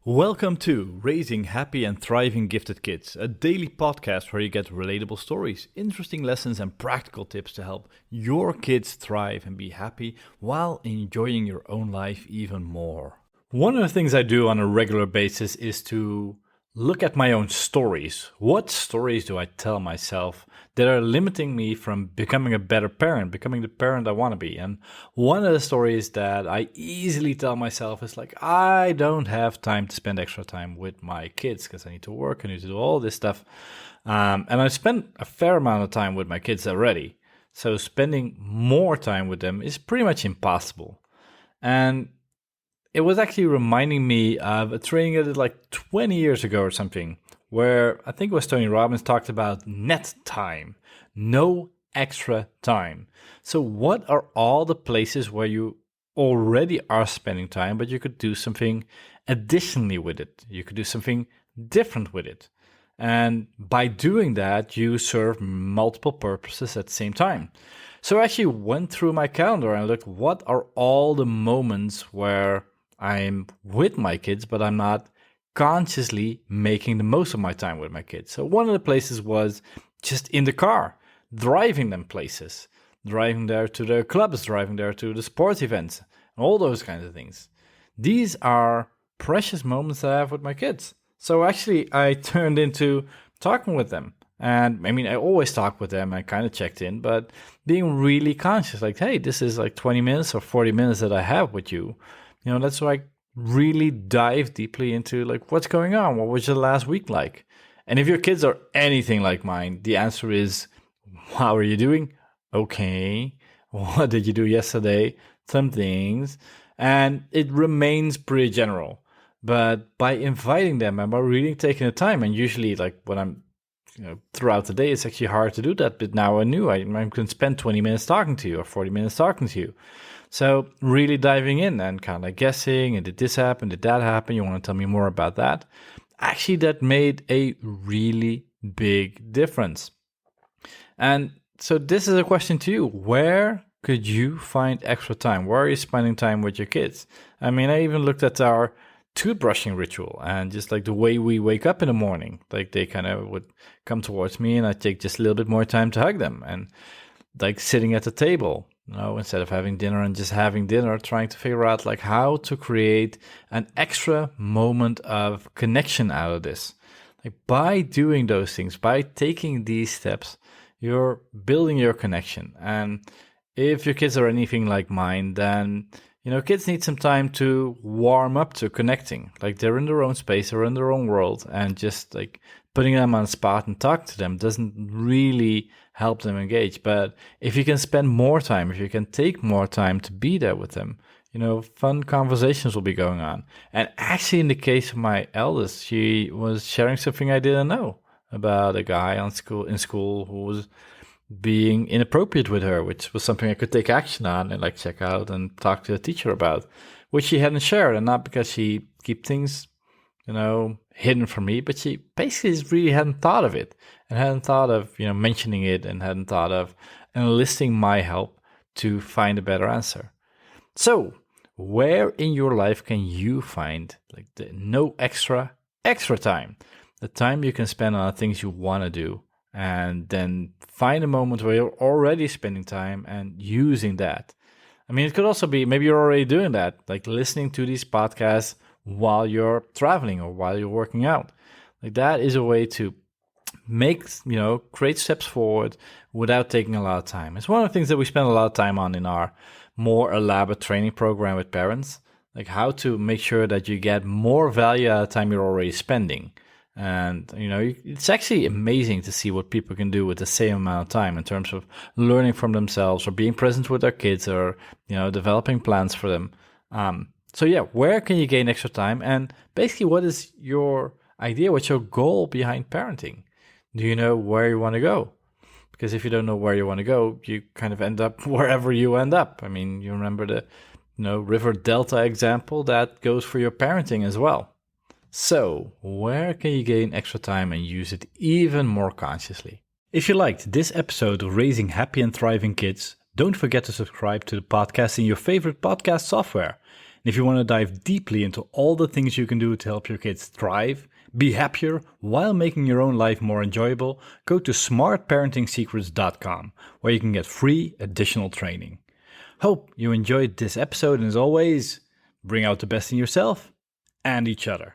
Welcome to Raising Happy and Thriving Gifted Kids, a daily podcast where you get relatable stories, interesting lessons, and practical tips to help your kids thrive and be happy while enjoying your own life even more. One of the things I do on a regular basis is to look at my own stories. What stories do I tell myself that are limiting me from becoming a better parent, becoming the parent I want to be? And one of the stories that I easily tell myself is like, I don't have time to spend extra time with my kids because I need to work, I need to do all this stuff. And I spend a fair amount of time with my kids already. So spending more time with them is pretty much impossible. And it was actually reminding me of a training I did like 20 years ago or something, where I think it was Tony Robbins talked about net time, no extra time. So what are all the places where you already are spending time, but you could do something additionally with it? You could do something different with it. And by doing that, you serve multiple purposes at the same time. So I actually went through my calendar and looked, what are all the moments where I'm with my kids, but I'm not consciously making the most of my time with my kids. So one of the places was just in the car, driving them places, driving there to the clubs, driving there to the sports events, and all those kinds of things. These are precious moments that I have with my kids. So actually, I turned into talking with them. And I mean, I always talk with them. I kind of checked in, but being really conscious, like, hey, this is like 20 minutes or 40 minutes that I have with you. You know, that's like really dive deeply into like what's going on. What was your last week like? And if your kids are anything like mine, the answer is, how are you doing? Okay. What did you do yesterday? Some things. And it remains pretty general. But by inviting them and by really taking the time, and usually like when I'm throughout the day, it's actually hard to do that. But now I knew I can spend 20 minutes talking to you or 40 minutes talking to you. So really diving in and kind of guessing, and did this happen? Did that happen? You want to tell me more about that? Actually, that made a really big difference. And so this is a question to you. Where could you find extra time? Where are you spending time with your kids? I mean, I even looked at our toothbrushing ritual and just like the way we wake up in the morning. Like they kind of would come towards me and I take just a little bit more time to hug them. And like sitting at the table, instead of having dinner and just having dinner, trying to figure out like how to create an extra moment of connection out of this. Like by doing those things, by taking these steps, you're building your connection. And if your kids are anything like mine, then kids need some time to warm up to connecting. Like they're in their own space, they're in their own world, and just like putting them on the spot and talk to them doesn't really help them engage. But if you can spend more time, if you can take more time to be there with them, fun conversations will be going on. And actually, in the case of my eldest, she was sharing something I didn't know about a guy in school who was being inappropriate with her, which was something I could take action on and like check out and talk to the teacher about, which she hadn't shared. And not because she keep things, hidden from me, but she basically just really hadn't thought of it and hadn't thought of, mentioning it and hadn't thought of enlisting my help to find a better answer. So where in your life can you find like the no extra time, the time you can spend on things you want to do, and then find a moment where you're already spending time and using that. I mean, it could also be maybe you're already doing that, like listening to these podcasts while you're traveling or while you're working out. Like that is a way to create steps forward without taking a lot of time. It's one of the things that we spend a lot of time on in our more elaborate training program with parents, like how to make sure that you get more value out of the time you're already spending. And, it's actually amazing to see what people can do with the same amount of time in terms of learning from themselves or being present with their kids or, developing plans for them. Where can you gain extra time? And basically, what is your idea? What's your goal behind parenting? Do you know where you want to go? Because if you don't know where you want to go, you kind of end up wherever you end up. I mean, you remember the, river delta example that goes for your parenting as well. So, where can you gain extra time and use it even more consciously? If you liked this episode of Raising Happy and Thriving Kids, don't forget to subscribe to the podcast in your favorite podcast software. If you want to dive deeply into all the things you can do to help your kids thrive, be happier while making your own life more enjoyable, go to smartparentingsecrets.com, where you can get free additional training. Hope you enjoyed this episode, and as always, bring out the best in yourself and each other.